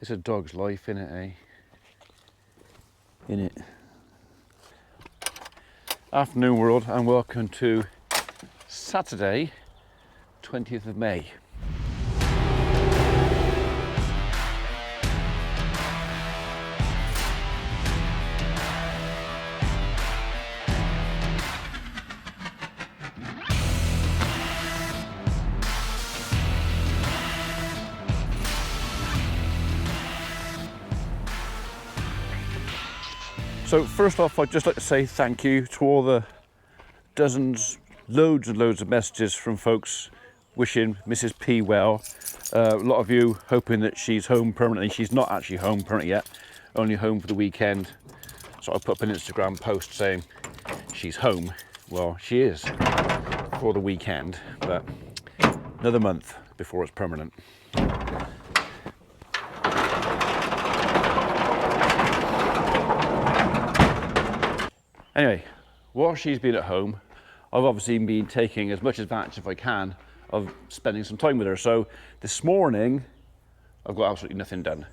It's a dog's life, innit, eh? Innit? Afternoon world, and welcome to Saturday, 20th of May. So first off, I'd just like to say thank you to all the dozens, loads and loads of messages from folks wishing Mrs. P well. A lot of you hoping that she's home permanently. She's not actually home permanently yet, only home for the weekend. So I put up an Instagram post saying she's home. Well, she is for the weekend, but another month before it's permanent. Anyway, while she's been at home, I've obviously been taking as much advantage as I can of spending some time with her. So this morning, I've got absolutely nothing done.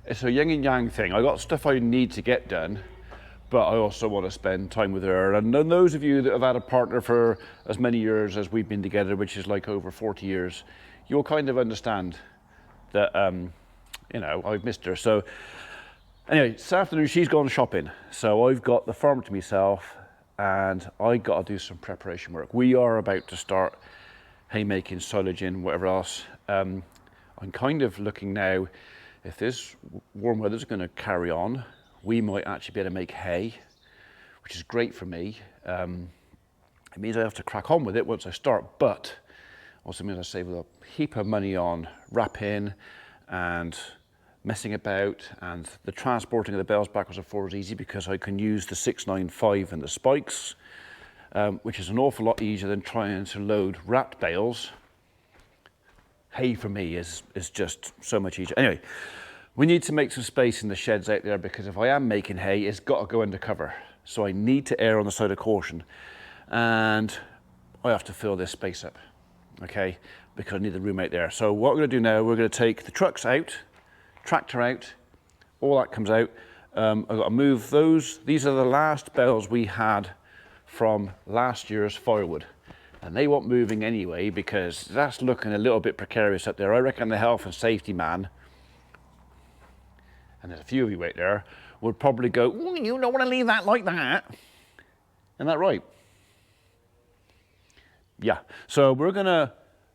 It's a yin and yang thing. I got stuff I need to get done, but I also want to spend time with her. And those of you that have had a partner for as many years as we've been together, which is like over 40 years, you'll kind of understand that, you know, I've missed her. So anyway, this afternoon she's gone shopping, so I've got the farm to myself and I got to do some preparation work. We are about to start haymaking, silaging, whatever else. I'm kind of looking now, if this warm weather's going to carry on, we might actually be able to make hay, which is great for me. It means I have to crack on with it once I start, but also means I save a heap of money on wrapping and messing about, and the transporting of the bales backwards and forwards is easy because I can use the 695 and the spikes, which is an awful lot easier than trying to load wrapped bales. Hay for me is just so much easier. Anyway, we need to make some space in the sheds out there because if I am making hay, it's got to go under cover. So I need to err on the side of caution, and I have to fill this space up, okay? Because I need the room out there. So what we're going to do now, we're going to take the trucks out, tractor out, all that comes out. I've got to move those. These are the last bales we had from last year's firewood, and they weren't moving anyway because that's looking a little bit precarious up there. I reckon the health and safety man, and there's a few of you out there, would probably go, oh, you don't want to leave that like that. Isn't that right? Yeah, so we're gonna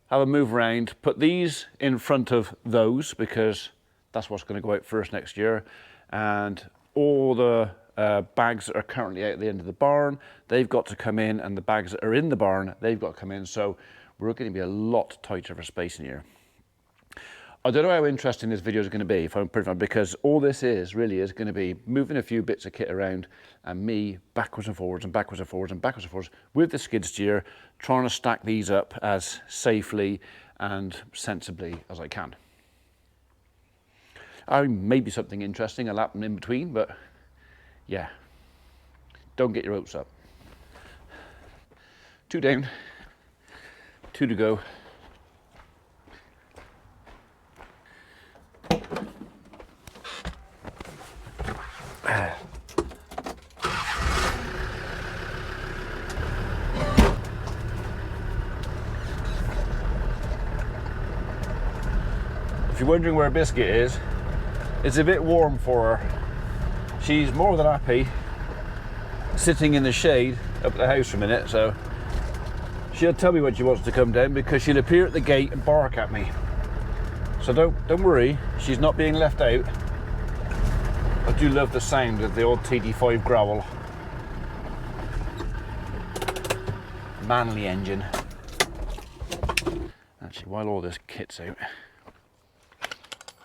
have a move around, put these in front of those because that's what's going to go out first next year. And all the bags that are currently out at the end of the barn, they've got to come in, and the bags that are in the barn, they've got to come in. So we're going to be a lot tighter for space in here. I don't know how interesting this video is going to be, if I'm pretty frank, because all this really is going to be moving a few bits of kit around and me backwards and forwards and backwards and forwards and backwards and forwards with the skid steer, trying to stack these up as safely and sensibly as I can. Maybe something interesting will happen in between, but yeah, don't get your hopes up. 2 down, 2 to go. If you're wondering where Biscuit is, it's a bit warm for her. She's more than happy sitting in the shade up at the house for a minute, so she'll tell me when she wants to come down because she'll appear at the gate and bark at me. So don't worry, she's not being left out. I do love the sound of the old TD5 growl. Manly engine. Actually, while all this kit's out, I'm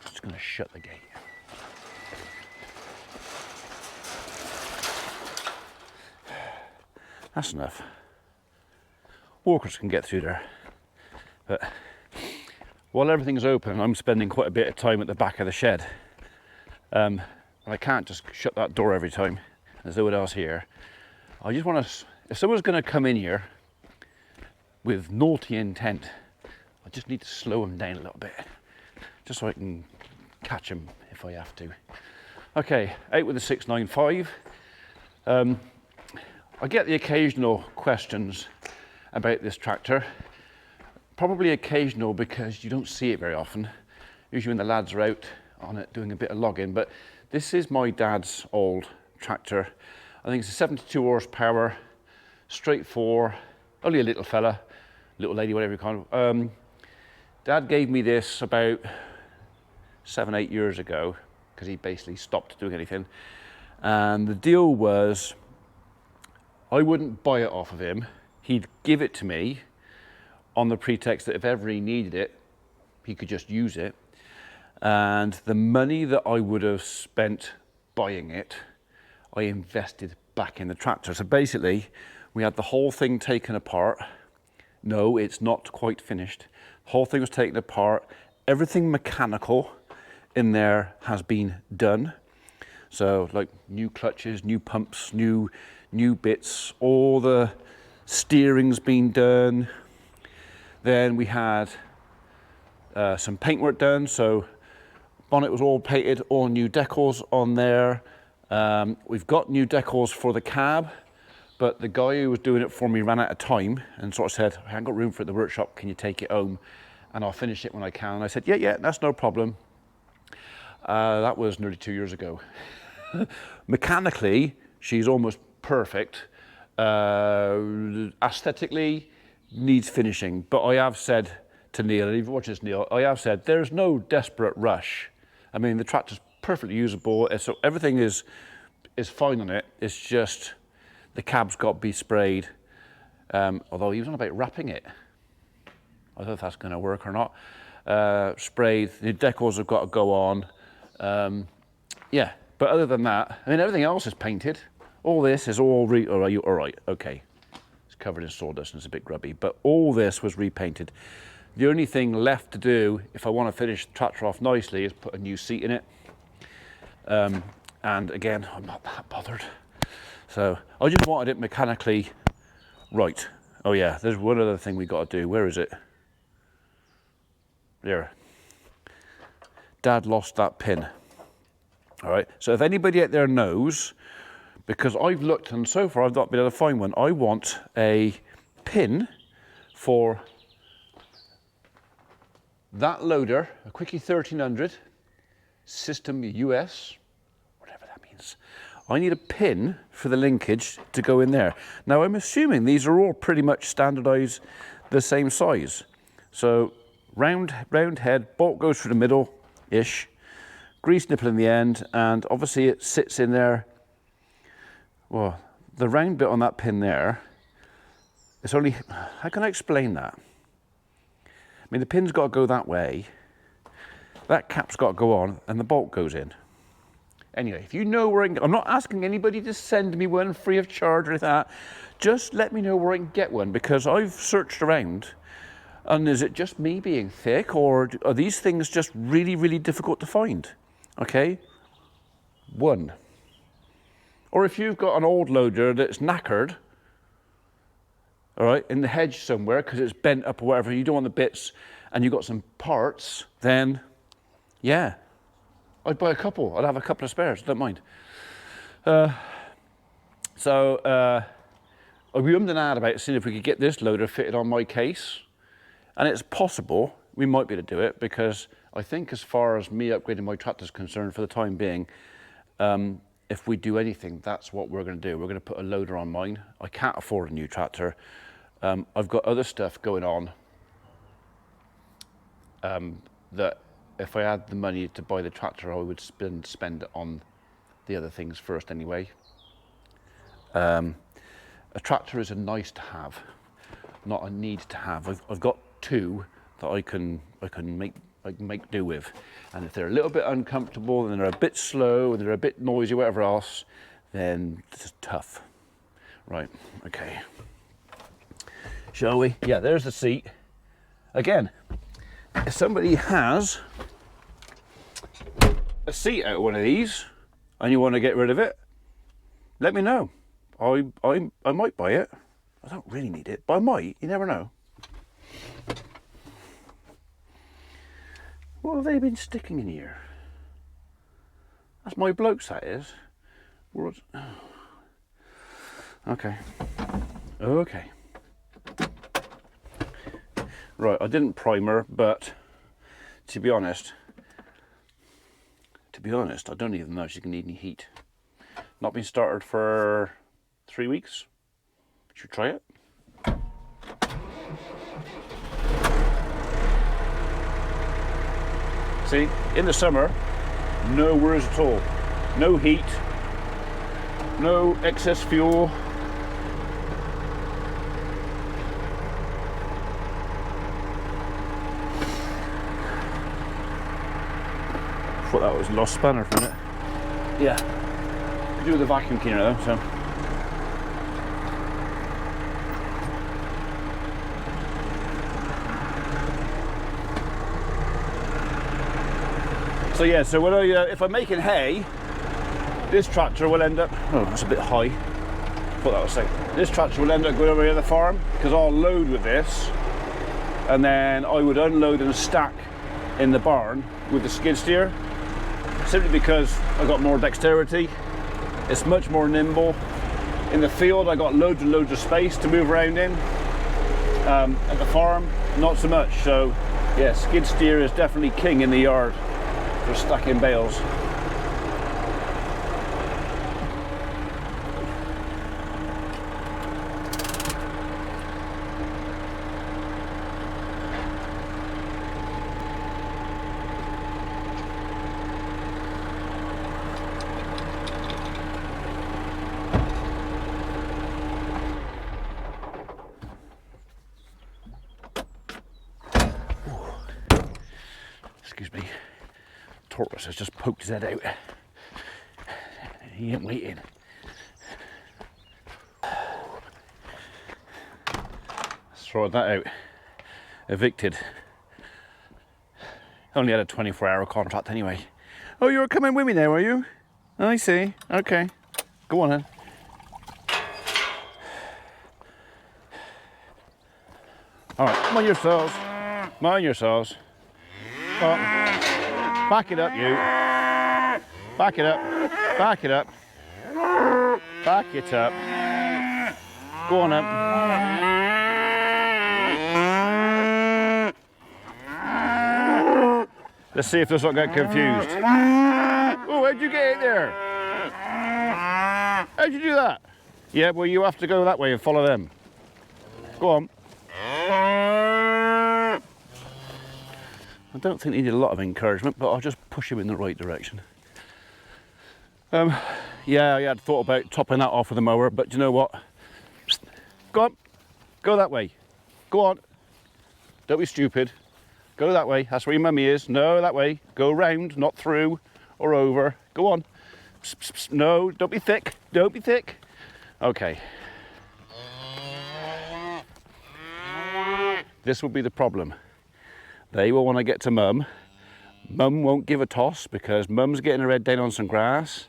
just going to shut the gate. That's enough. Walkers can get through there. But while everything's open, I'm spending quite a bit of time at the back of the shed. And I can't just shut that door every time. There's no one else here. I just want to, if someone's going to come in here with naughty intent, I just need to slow them down a little bit. just so I can catch him if I have to. Okay, out with the 695. I get the occasional questions about this tractor. Probably occasional because you don't see it very often. Usually when the lads are out on it doing a bit of logging, but this is my dad's old tractor. I think it's a 72 horsepower, straight four, only a little fella, little lady, whatever you call it. Dad gave me this about 7-8 years ago because he basically stopped doing anything. And the deal was I wouldn't buy it off of him. He'd give it to me on the pretext that if ever he needed it, he could just use it. And the money that I would have spent buying it, I invested back in the tractor. So basically, we had the whole thing taken apart. No, it's not quite finished. The whole thing was taken apart. Everything mechanical in there has been done. So like new clutches, new pumps, new bits, all the steering's been done. Then we had some paintwork done, so bonnet was all painted, all new decals on there. We've got new decals for the cab, but the guy who was doing it for me ran out of time and sort of said, I haven't got room for it at the workshop, can you take it home? And I'll finish it when I can. And I said, yeah, that's no problem. That was nearly 2 years ago. Mechanically, she's almost perfect. Aesthetically, needs finishing, but I have said to Neil, and if you watch this, Neil, I have said there's no desperate rush. I mean, the tractor's perfectly usable, so everything is fine on it. It's just the cab's got to be sprayed. Although he was on about wrapping it. I don't know if that's going to work or not. Sprayed, the decals have got to go on. Yeah, but other than that, I mean, everything else is painted. All this is all all right, okay. Covered in sawdust and it's a bit grubby, but all this was repainted. The only thing left to do, if I want to finish the tractor off nicely, is put a new seat in it. And again, I'm not that bothered. So I just wanted it mechanically right. Oh yeah, there's one other thing we got to do. Where is it? There. Dad lost that pin. All right, so if anybody out there knows, because I've looked and so far I've not been able to find one. I want a pin for that loader, a Quickie 1300, system US, whatever that means. I need a pin for the linkage to go in there. Now I'm assuming these are all pretty much standardized the same size. So round head, bolt goes through the middle-ish, grease nipple in the end, and obviously it sits in there. Well, the round bit on that pin there, it's only, how can I explain that? I mean, the pin's got to go that way, that cap's got to go on, and the bolt goes in. Anyway, if you know where I'm not asking anybody to send me one free of charge or anything like that, just let me know where I can get one, because I've searched around, and is it just me being thick, or are these things just really, really difficult to find? Okay, one. Or if you've got an old loader that's knackered, all right, in the hedge somewhere because it's bent up or whatever, you don't want the bits, and you've got some parts, then yeah, I'd buy a couple. I'd have a couple of spares, don't mind. We ummed and ahed about seeing if we could get this loader fitted on my case, and it's possible we might be able to do it, because I think as far as me upgrading my tractor is concerned for the time being, if we do anything, that's what we're going to do. We're going to put a loader on mine. I can't afford a new tractor. I've got other stuff going on that if I had the money to buy the tractor, I would spend it on the other things first anyway. A tractor is a nice to have, not a need to have. I've got two that I can make do with, and if they're a little bit uncomfortable and they're a bit slow and they're a bit noisy, whatever else, then it's tough. Right, okay. Shall we? Yeah, there's the seat. Again, if somebody has a seat out of one of these and you want to get rid of it, let me know. I might buy it. I don't really need it, but I might. You never know. What have they been sticking in here? That's my blokes, that is. What? Okay. Okay. Right, I didn't primer, but to be honest, I don't even know if she can need any heat. Not been started for 3 weeks. Should try it. See, in the summer, no worries at all. No heat, no excess fuel. Thought that was a lost spanner for a minute. Yeah, could do with the vacuum cleaner though, so. So yeah, so when if I'm making hay, this tractor will end up, oh that's a bit high, thought that was safe. This tractor will end up going over here to the farm, because I'll load with this, and then I would unload and stack in the barn with the skid steer, simply because I got more dexterity, it's much more nimble. In the field I got loads and loads of space to move around in, at the farm not so much, so yeah, skid steer is definitely king in the yard for stacking bales. Excuse me. Tortoise has just poked his head out. He ain't waiting. Let's throw that out. Evicted. Only had a 24-hour contract anyway. Oh, you were coming with me now, were you? I see. Okay. Go on then. Alright, mind yourselves. Mind yourselves. Oh. Back it up, you. Back it up. Back it up. Back it up. Go on up. Let's see if this will get confused. Oh, how'd you get it there? How'd you do that? Yeah, well, you have to go that way and follow them. Go on. I don't think he needed a lot of encouragement, but I'll just push him in the right direction. Yeah, I had thought about topping that off with a mower, but you know what? Go on, go that way. Go on. Don't be stupid. Go that way. That's where your mummy is. No, that way. Go round, not through or over. Go on. Psst, psst, psst. No, don't be thick. Don't be thick. Okay. This will be the problem. They will want to get to Mum. Mum won't give a toss because Mum's getting her head down on some grass.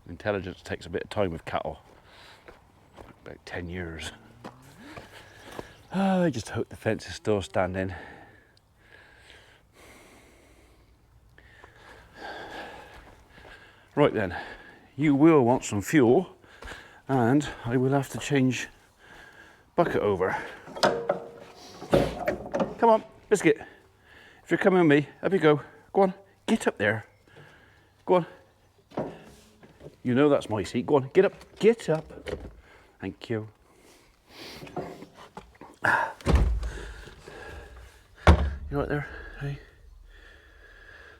Intelligence takes a bit of time with cattle. About 10 years. I just hope the fence is still standing. Right then, you will want some fuel and I will have to change bucket over. Come on, Biscuit. If you're coming with me, up you go. Go on, get up there. Go on. You know that's my seat. Go on, get up. Get up. Thank you. You right there? Hey.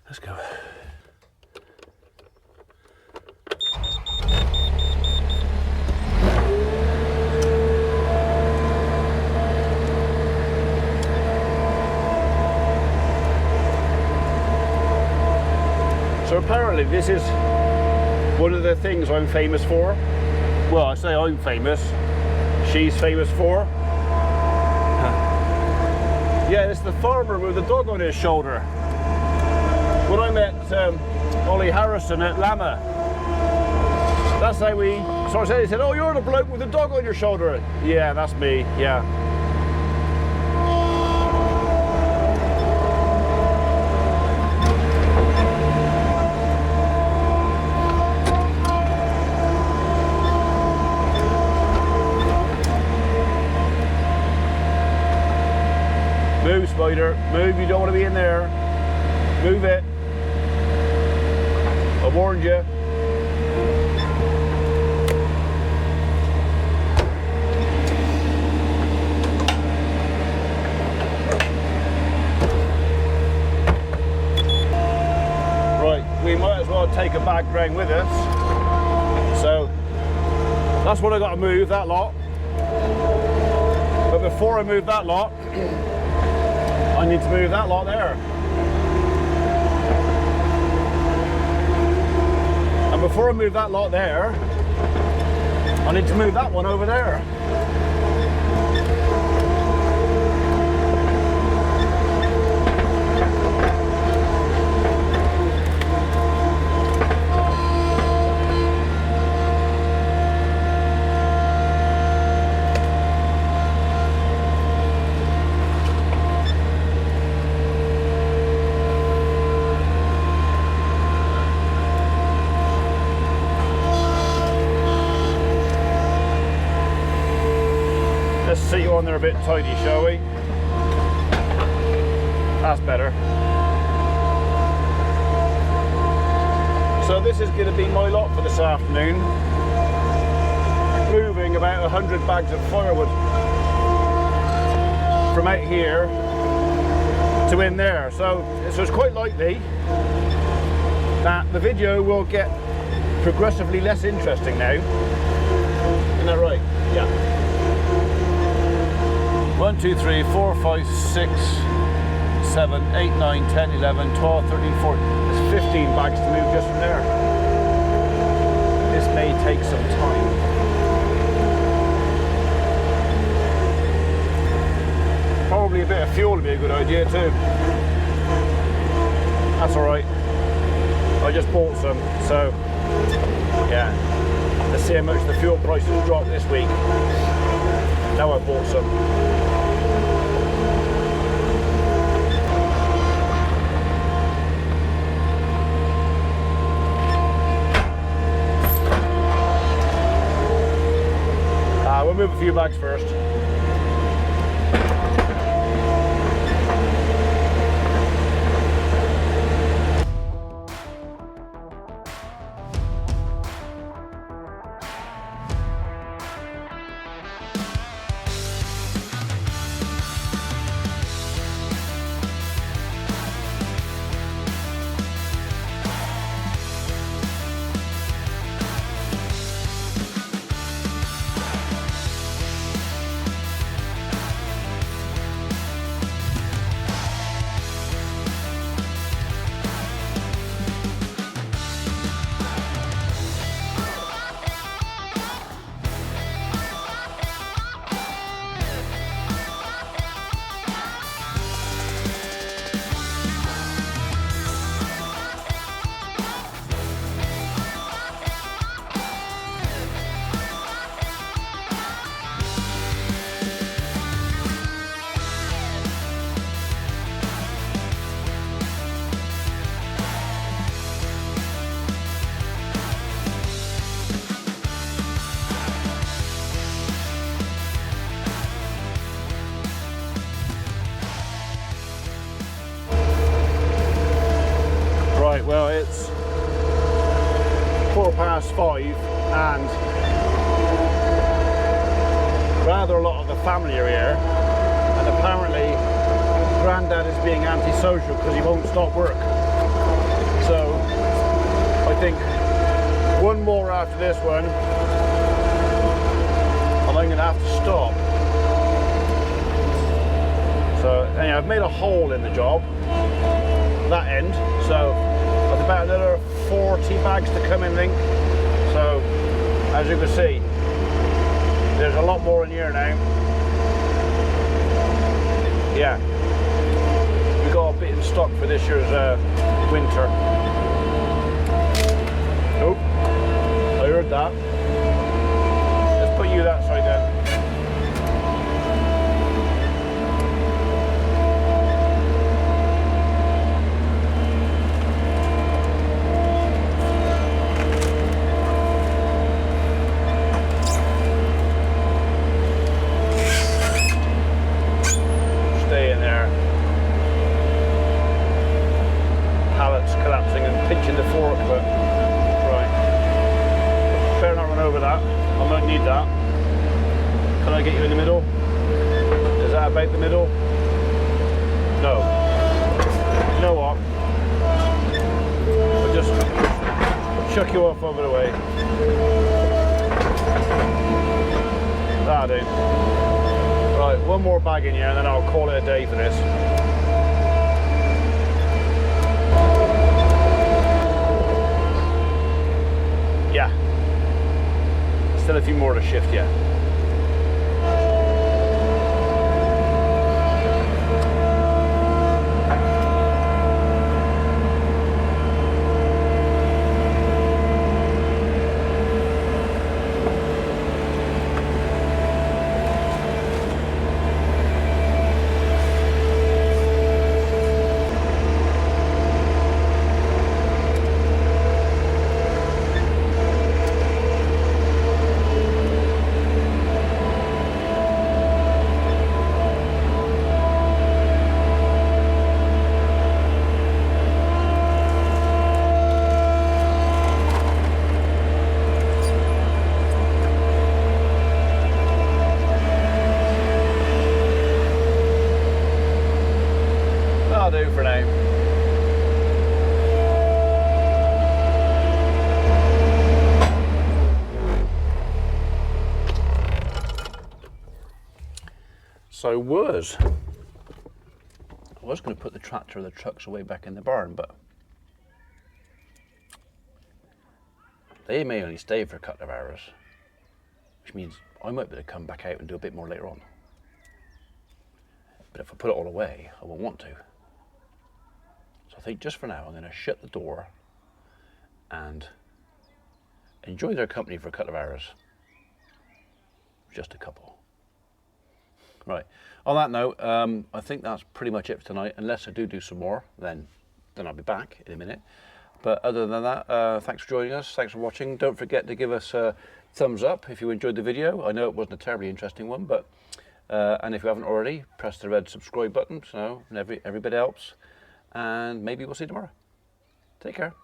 Let's go. So apparently this is one of the things I'm famous for. Well, I say I'm famous. She's famous for. Yeah, it's the farmer with the dog on his shoulder. When I met Ollie Harrison at Lama, that's how we sort of said, he said, oh, you're the bloke with the dog on your shoulder. Yeah, that's me, yeah. Move, Spider. Move, you don't want to be in there. Move it. I warned you. We might as well take a bag round with us. So that's what I got to move, that lot. But before I move that lot, I need to move that lot there. And before I move that lot there, I need to move that one over there. Let's sit you on there a bit tidy, shall we? That's better. So this is going to be my lot for this afternoon. Moving about 100 bags of firewood from out here to in there. So it's quite likely that the video will get progressively less interesting now. Isn't that right? Yeah. 1, 2, 3, 4, 5, 6, 7, 8, 9, 10, 11, 12, 13, 14. There's 15 bags to move just from there. This may take some time. Probably a bit of fuel would be a good idea too. That's alright. I just bought some, so yeah. Let's see how much the fuel prices dropped this week. Now I bought some. We'll move a few bags first. Well, it's 5:15 and rather a lot of the family are here, and apparently Grandad is being antisocial because he won't stop work. So I think one more after this one and I'm going to have to stop. So anyway, I've made a hole in the job, that end, so there's about another 40 bags to come in, I think. So as you can see, there's a lot more in here now. Yeah, we got a bit in stock for this year's winter. Nope, I heard that. Let's put you that side then. Stay in there. that. Can I get you in the middle? Is that about the middle? No. You know what? I'll just chuck you off over the way. That'll do. Right, one more bag in here and then I'll call it a day for this. Yeah. Still a few more to shift yet. That'll do for now. So I was going to put the tractor or the trucks away back in the barn, but they may only stay for a couple of hours, which means I might be able to come back out and do a bit more later on. But if I put it all away, I won't want to. So I think just for now, I'm going to shut the door and enjoy their company for a couple of hours. Just a couple. Right, on that note, I think that's pretty much it for tonight. Unless I do some more, then I'll be back in a minute. But other than that, thanks for joining us, thanks for watching. Don't forget to give us a thumbs up if you enjoyed the video. I know it wasn't a terribly interesting one, but and if you haven't already, press the red subscribe button, so every bit helps. And maybe we'll see you tomorrow. Take care.